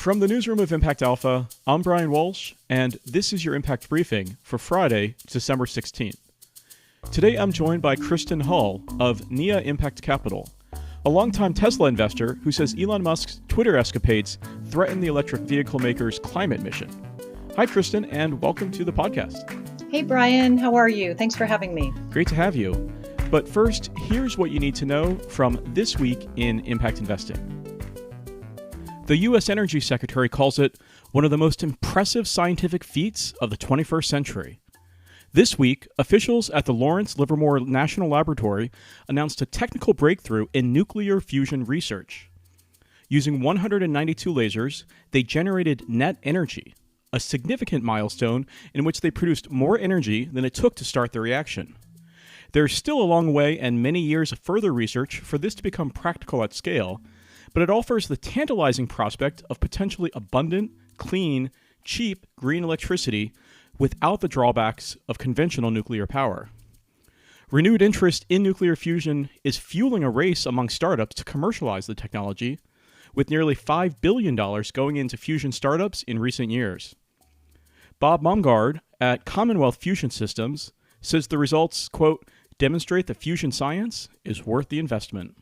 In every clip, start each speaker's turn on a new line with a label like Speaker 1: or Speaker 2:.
Speaker 1: From the newsroom of Impact Alpha, I'm Brian Walsh, and this is your Impact Briefing for Friday, December 16th. Today I'm joined by Kristin Hull of NIA Impact Capital, a longtime Tesla investor who says Elon Musk's Twitter escapades threaten the electric vehicle maker's climate mission. Hi, Kristin, and welcome to the podcast.
Speaker 2: Hey, Brian. How are you? Thanks for having me.
Speaker 1: Great to have you. But first, here's what you need to know from this week in impact investing. The U.S. Energy Secretary calls it one of the most impressive scientific feats of the 21st century. This week, officials at the Lawrence Livermore National Laboratory announced a technical breakthrough in nuclear fusion research. Using 192 lasers, they generated net energy, a significant milestone in which they produced more energy than it took to start the reaction. There's still a long way and many years of further research for this to become practical at scale, but it offers the tantalizing prospect of potentially abundant, clean, cheap green electricity without the drawbacks of conventional nuclear power. Renewed interest in nuclear fusion is fueling a race among startups to commercialize the technology, with nearly $5 billion going into fusion startups in recent years. Bob Mumgard at Commonwealth Fusion Systems says the results, quote, demonstrate that fusion science is worth the investment.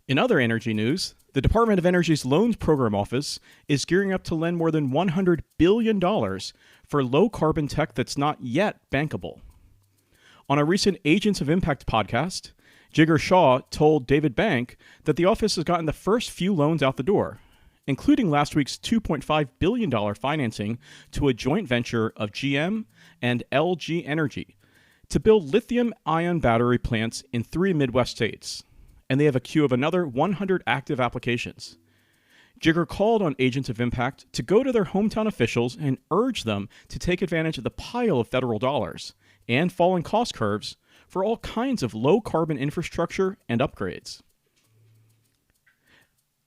Speaker 1: In other energy news, the Department of Energy's Loans Program Office is gearing up to lend more than $100 billion for low-carbon tech that's not yet bankable. On a recent Agents of Impact podcast, Jigar Shah told David Bank that the office has gotten the first few loans out the door, including last week's $2.5 billion financing to a joint venture of GM and LG Energy to build lithium-ion battery plants in 3 Midwest states. And they have a queue of another 100 active applications. Jigar called on Agents of Impact to go to their hometown officials and urge them to take advantage of the pile of federal dollars and falling cost curves for all kinds of low-carbon infrastructure and upgrades.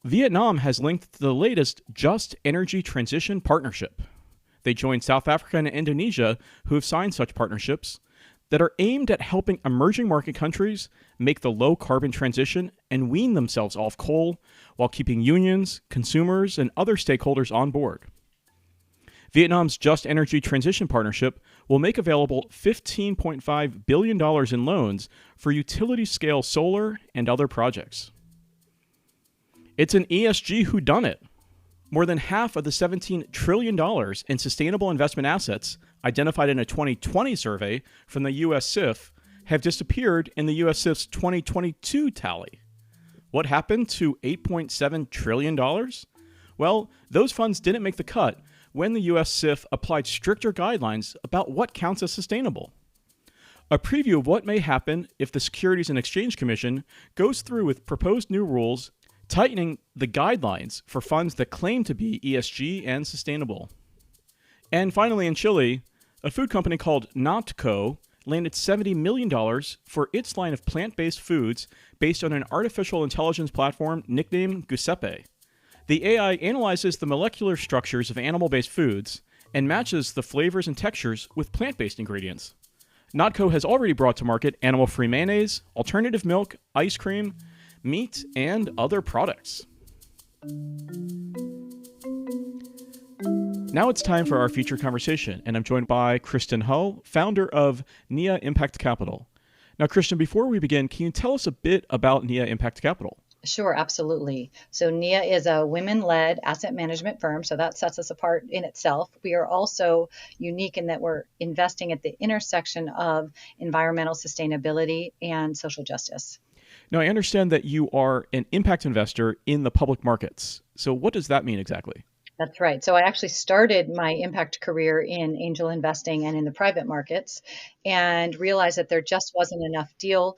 Speaker 1: Vietnam has linked to the latest Just Energy Transition Partnership. They joined South Africa and Indonesia, who have signed such partnerships, that are aimed at helping emerging market countries make the low-carbon transition and wean themselves off coal while keeping unions, consumers, and other stakeholders on board. Vietnam's Just Energy Transition Partnership will make available $15.5 billion in loans for utility-scale solar and other projects. It's an ESG whodunit. More than half of the $17 trillion in sustainable investment assets identified in a 2020 survey from the U.S. SIF have disappeared in the U.S. SIF's 2022 tally. What happened to $8.7 trillion? Well, those funds didn't make the cut when the U.S. SIF applied stricter guidelines about what counts as sustainable. A preview of what may happen if the Securities and Exchange Commission goes through with proposed new rules tightening the guidelines for funds that claim to be ESG and sustainable. And finally, in Chile, a food company called Notco landed $70 million for its line of plant-based foods based on an artificial intelligence platform nicknamed Giuseppe. The AI analyzes the molecular structures of animal-based foods and matches the flavors and textures with plant-based ingredients. Notco has already brought to market animal-free mayonnaise, alternative milk, ice cream, meat, and other products. Now it's time for our featured conversation, and I'm joined by Kristin Hull, founder of NIA Impact Capital. Now, Kristin, before we begin, can you tell us a bit about NIA Impact Capital?
Speaker 2: Sure, absolutely. So NIA is a women-led asset management firm, so that sets us apart in itself. We are also unique in that we're investing at the intersection of environmental sustainability and social justice.
Speaker 1: Now, I understand that you are an impact investor in the public markets. So what does that mean exactly?
Speaker 2: That's right. So I actually started my impact career in angel investing and in the private markets and realized that there just wasn't enough deal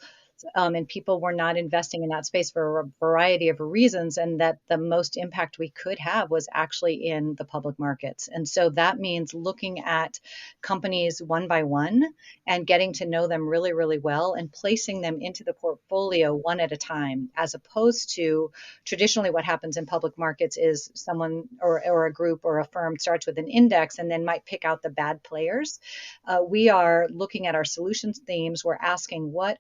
Speaker 2: and people were not investing in that space for a variety of reasons, and that the most impact we could have was actually in the public markets. And so that means looking at companies one by one and getting to know them really, really well and placing them into the portfolio one at a time, as opposed to traditionally what happens in public markets is someone or a group or a firm starts with an index and then might pick out the bad players. We are looking at our solutions themes. We're asking what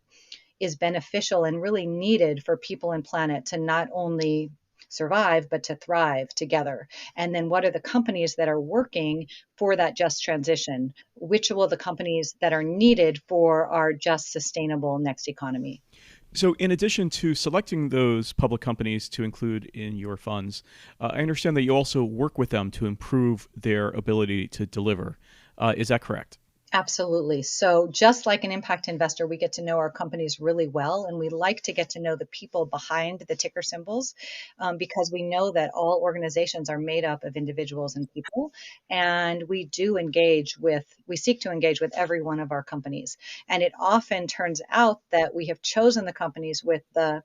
Speaker 2: is beneficial and really needed for people and planet to not only survive, but to thrive together. And then what are the companies that are working for that just transition? Which will the companies that are needed for our just sustainable next economy?
Speaker 1: So, in addition to selecting those public companies to include in your funds, I understand that you also work with them to improve their ability to deliver. Is that correct?
Speaker 2: Absolutely. So, just like an impact investor, we get to know our companies really well, and we like to get to know the people behind the ticker symbols because we know that all organizations are made up of individuals and people. And we seek to engage with every one of our companies. And it often turns out that we have chosen the companies with the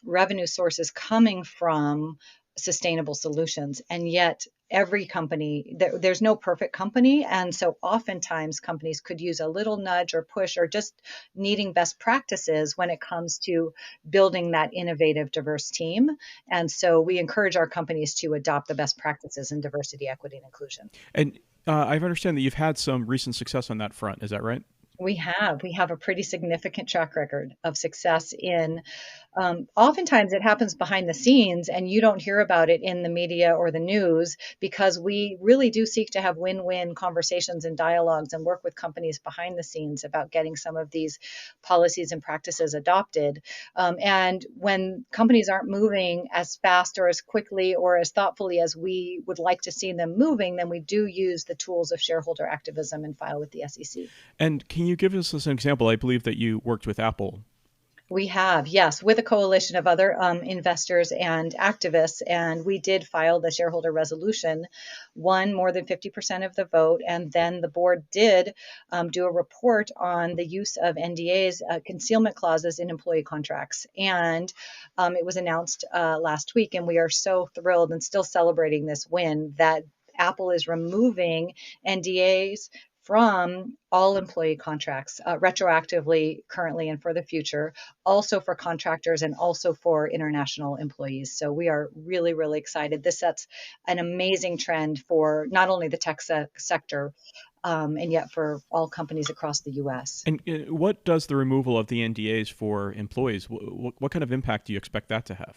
Speaker 2: revenue sources coming from sustainable solutions. And yet, every company, there's no perfect company. And so, oftentimes, companies could use a little nudge or push or just needing best practices when it comes to building that innovative, diverse team. And so, we encourage our companies to adopt the best practices in diversity, equity, and inclusion.
Speaker 1: And I understand that you've had some recent success on that front. Is that right?
Speaker 2: We have a pretty significant track record of success in oftentimes it happens behind the scenes and you don't hear about it in the media or the news because we really do seek to have win-win conversations and dialogues and work with companies behind the scenes about getting some of these policies and practices adopted. And when companies aren't moving as fast or as quickly or as thoughtfully as we would like to see them moving, then we do use the tools of shareholder activism and file with the SEC.
Speaker 1: And can you give us an example? I believe that you worked with Apple.
Speaker 2: We have, yes, with a coalition of other investors and activists. And we did file the shareholder resolution, won more than 50% of the vote. And then the board did do a report on the use of NDAs, concealment clauses in employee contracts. And it was announced last week. And we are so thrilled and still celebrating this win that Apple is removing NDAs from all employee contracts retroactively, currently, and for the future, also for contractors and also for international employees. So we are really, really excited. This sets an amazing trend for not only the tech sector, and yet for all companies across the U.S.
Speaker 1: And what does the removal of the NDAs for employees, what kind of impact do you expect that to have?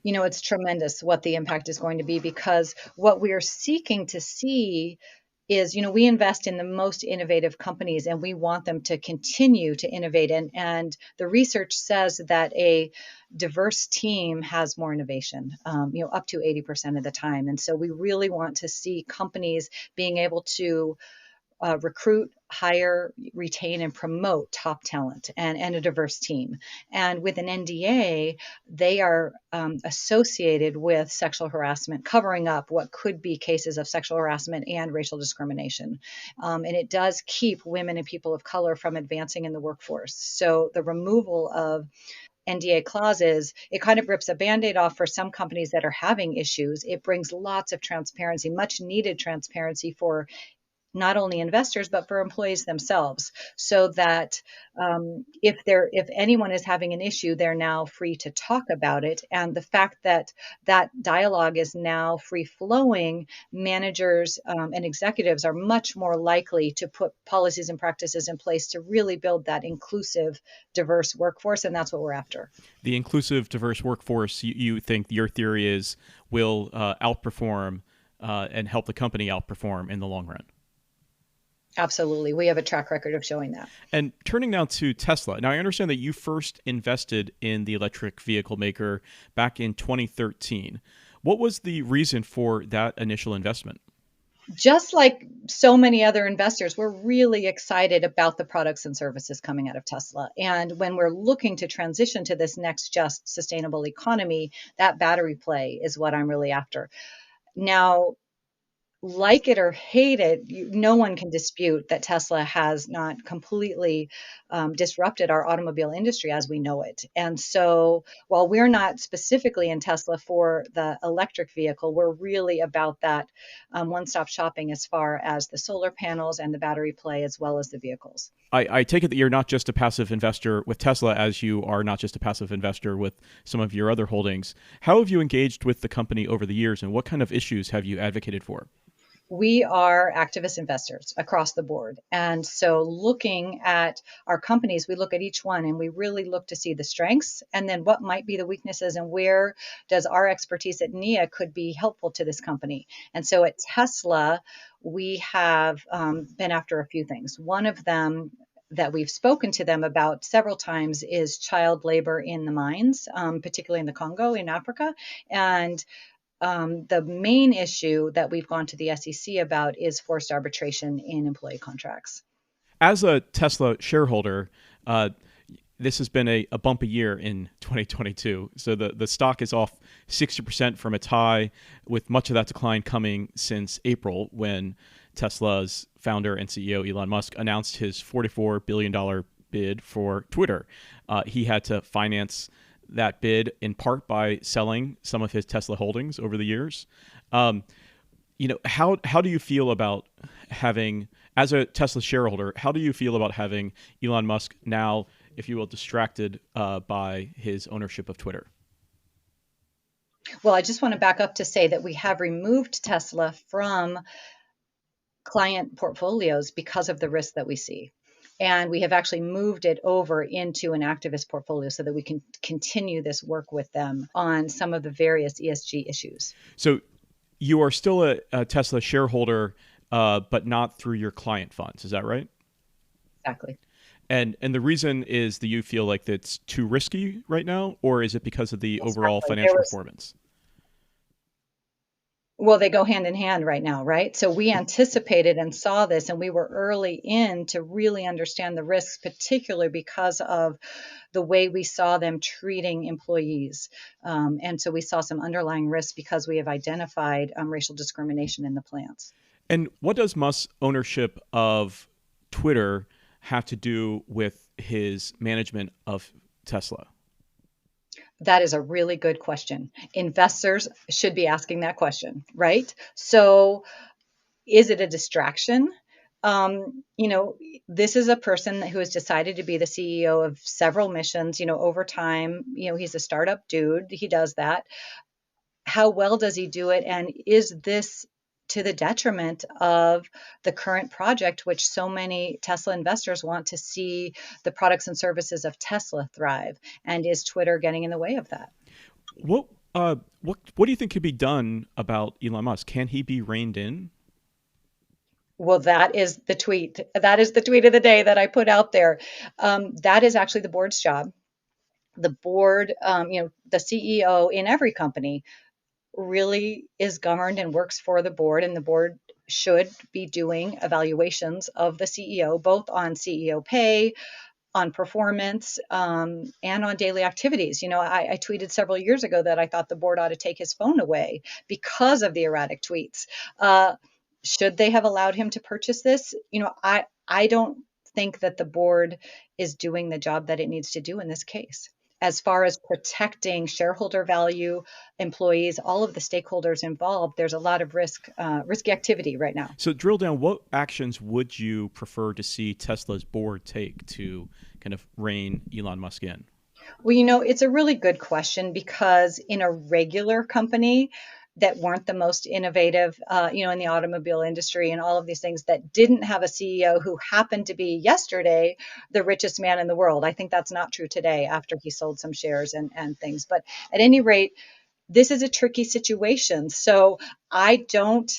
Speaker 2: It's tremendous what the impact is going to be because what we are seeking to see is, we invest in the most innovative companies and we want them to continue to innovate. And the research says that a diverse team has more innovation, up to 80% of the time. And so we really want to see companies being able to recruit, hire, retain, and promote top talent and a diverse team. And with an NDA, they are associated with sexual harassment, covering up what could be cases of sexual harassment and racial discrimination. And it does keep women and people of color from advancing in the workforce. So the removal of NDA clauses, it kind of rips a Band-Aid off for some companies that are having issues. It brings lots of transparency, much needed transparency for not only investors but for employees themselves, so that if anyone is having an issue, they're now free to talk about it. And the fact that that dialogue is now free flowing, managers and executives are much more likely to put policies and practices in place to really build that inclusive, diverse workforce, and that's what we're after.
Speaker 1: The inclusive, diverse workforce, you think your theory is will outperform and help the company outperform in the long run?
Speaker 2: Absolutely. We have a track record of showing that.
Speaker 1: And turning now to Tesla. Now, I understand that you first invested in the electric vehicle maker back in 2013. What was the reason for that initial investment?
Speaker 2: Just like so many other investors, we're really excited about the products and services coming out of Tesla. And when we're looking to transition to this next just sustainable economy, that battery play is what I'm really after. Now, like it or hate it, no one can dispute that Tesla has not completely disrupted our automobile industry as we know it. And so while we're not specifically in Tesla for the electric vehicle, we're really about that one-stop shopping as far as the solar panels and the battery play, as well as the vehicles.
Speaker 1: I take it that you're not just a passive investor with Tesla, as you are not just a passive investor with some of your other holdings. How have you engaged with the company over the years, and what kind of issues have you advocated for?
Speaker 2: We are activist investors across the board. And so looking at our companies, we look at each one and we really look to see the strengths and then what might be the weaknesses and where does our expertise at NIA could be helpful to this company. And so at Tesla, we have been after a few things. One of them that we've spoken to them about several times is child labor in the mines, particularly in the Congo in Africa. And the main issue that we've gone to the SEC about is forced arbitration in employee contracts.
Speaker 1: As a Tesla shareholder, this has been a bumpy year in 2022. So the stock is off 60% from its high, with much of that decline coming since April when Tesla's founder and CEO Elon Musk announced his $44 billion bid for Twitter. He had to finance that bid in part by selling some of his Tesla holdings over the years. How do you feel about having, as a Tesla shareholder, how do you feel about having Elon Musk now, if you will, distracted by his ownership of Twitter?
Speaker 2: Well, I just want to back up to say that we have removed Tesla from client portfolios because of the risk that we see. And we have actually moved it over into an activist portfolio so that we can continue this work with them on some of the various ESG issues.
Speaker 1: So you are still a Tesla shareholder, but not through your client funds. Is that right?
Speaker 2: Exactly.
Speaker 1: And the reason is that you feel like it's too risky right now, or is it because of the overall financial performance?
Speaker 2: Well, they go hand in hand right now, right? So we anticipated and saw this, and we were early in to really understand the risks, particularly because of the way we saw them treating employees. And so we saw some underlying risks because we have identified racial discrimination in the plants.
Speaker 1: And what does Musk's ownership of Twitter have to do with his management of Tesla?
Speaker 2: That is a really good question. Investors should be asking that question, right? So is it a distraction? This is a person who has decided to be the CEO of several missions, over time. He's a startup dude. He does that. How well does he do it? And is this to the detriment of the current project, which so many Tesla investors want to see the products and services of Tesla thrive? And is Twitter getting in the way of that?
Speaker 1: What do you think could be done about Elon Musk? Can he be reined in?
Speaker 2: Well, that is the tweet. That is the tweet of the day that I put out there. That is actually the board's job. The board, the CEO in every company really is governed and works for the board, and the board should be doing evaluations of the CEO, both on CEO pay, on performance, and on daily activities. I tweeted several years ago that I thought the board ought to take his phone away because of the erratic tweets. Should they have allowed him to purchase this? I don't think that the board is doing the job that it needs to do in this case. As far as protecting shareholder value, employees, all of the stakeholders involved, there's a lot of risky activity right now.
Speaker 1: So drill down, what actions would you prefer to see Tesla's board take to kind of rein Elon Musk in?
Speaker 2: Well, it's a really good question because in a regular company that weren't the most innovative, in the automobile industry and all of these things that didn't have a CEO who happened to be yesterday the richest man in the world. I think that's not true today after he sold some shares and things. But at any rate, this is a tricky situation. So I don't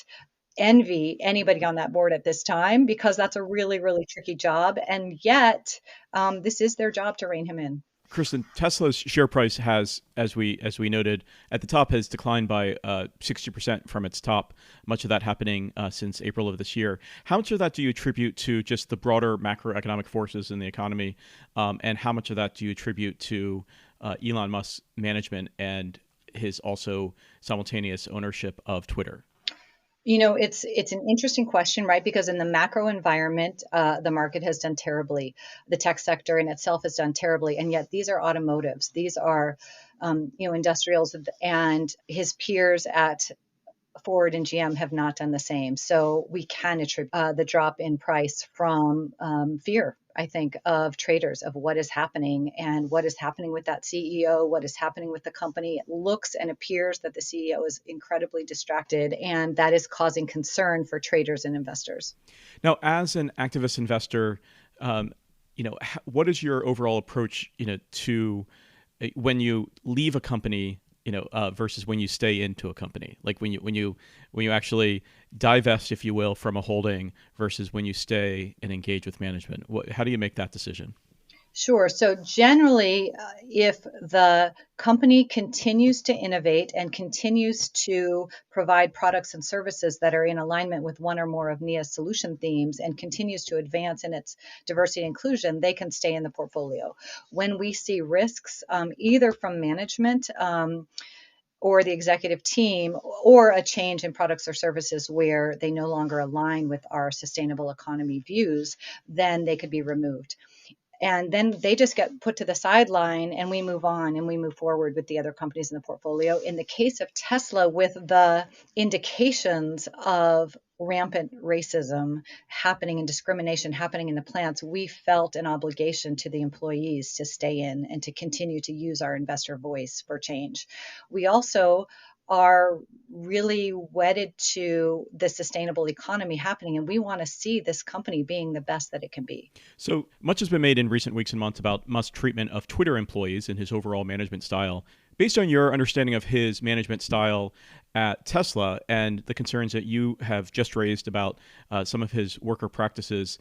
Speaker 2: envy anybody on that board at this time because that's a really, really tricky job. And yet, this is their job to rein him in.
Speaker 1: Kristin, Tesla's share price has, as we noted at the top, has declined by 60% from its top. Much of that happening since April of this year. How much of that do you attribute to just the broader macroeconomic forces in the economy, and how much of that do you attribute to Elon Musk's management and his also simultaneous ownership of Twitter?
Speaker 2: It's an interesting question, right? Because in the macro environment, the market has done terribly. The tech sector in itself has done terribly, and yet these are automotives. These are, industrials, and his peers at Ford and GM have not done the same. So we can attribute the drop in price from fear I think, of traders, of what is happening and what is happening with that CEO, what is happening with the company. It looks and appears that the CEO is incredibly distracted, and that is causing concern for traders and investors.
Speaker 1: Now, as an activist investor, what is your overall approach, to when you leave a company, versus when you stay into a company? Like when you actually divest, if you will, from a holding versus when you stay and engage with management. How do you make that decision?
Speaker 2: Sure. So generally, if the company continues to innovate and continues to provide products and services that are in alignment with one or more of NIA's solution themes and continues to advance in its diversity and inclusion, they can stay in the portfolio. When we see risks, either from management, or the executive team, or a change in products or services where they no longer align with our sustainable economy views, then they could be removed. And then they just get put to the sideline, and we move on and we move forward with the other companies in the portfolio. In the case of Tesla, with the indications of rampant racism happening and discrimination happening in the plants, we felt an obligation to the employees to stay in and to continue to use our investor voice for change. We also are really wedded to the sustainable economy happening, and we want to see this company being the best that it can be.
Speaker 1: So much has been made in recent weeks and months about Musk's treatment of Twitter employees and his overall management style. Based on your understanding of his management style at Tesla and the concerns that you have just raised about some of his worker practices,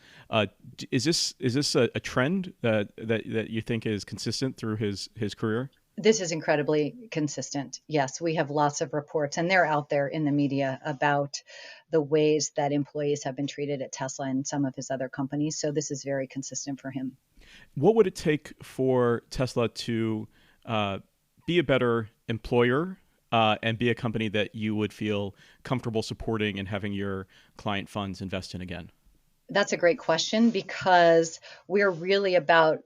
Speaker 1: is this a trend that you think is consistent through his career?
Speaker 2: This is incredibly consistent. Yes, we have lots of reports, and they're out there in the media about the ways that employees have been treated at Tesla and some of his other companies. So this is very consistent for him.
Speaker 1: What would it take for Tesla to be a better employer and be a company that you would feel comfortable supporting and having your client funds invest in again?
Speaker 2: That's a great question, because we're really about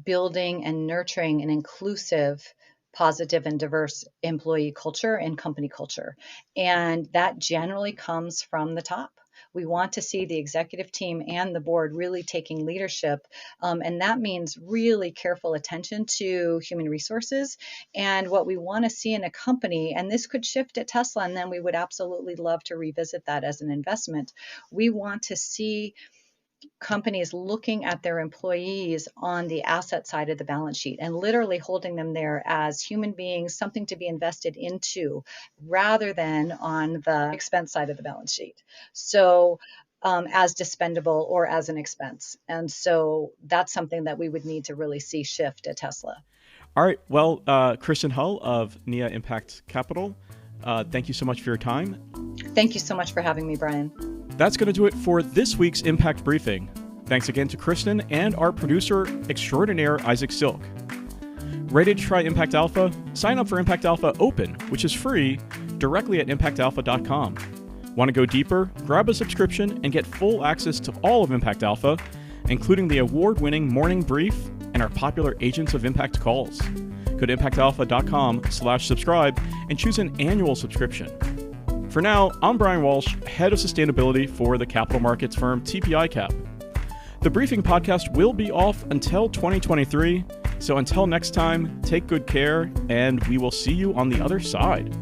Speaker 2: building and nurturing an inclusive, positive, and diverse employee culture and company culture. And that generally comes from the top. We want to see the executive team and the board really taking leadership. And that means really careful attention to human resources and what we want to see in a company. And this could shift at Tesla, and then we would absolutely love to revisit that as an investment. We want to see companies looking at their employees on the asset side of the balance sheet and literally holding them there as human beings, something to be invested into, rather than on the expense side of the balance sheet. So as dispendable or as an expense. And so that's something that we would need to really see shift at Tesla.
Speaker 1: All right. Well, Kristin Hull of NIA Impact Capital, thank you so much for your time.
Speaker 2: Thank you so much for having me, Brian.
Speaker 1: That's going to do it for this week's Impact Briefing. Thanks again to Kristin and our producer extraordinaire, Isaac Silk. Ready to try Impact Alpha? Sign up for Impact Alpha Open, which is free, directly at impactalpha.com. Want to go deeper? Grab a subscription and get full access to all of Impact Alpha, including the award-winning Morning Brief and our popular Agents of Impact calls. Go to impactalpha.com/subscribe and choose an annual subscription. For now, I'm Brian Walsh, Head of Sustainability for the capital markets firm TP ICAP. The Briefing podcast will be off until 2023, so until next time, take good care, and we will see you on the other side.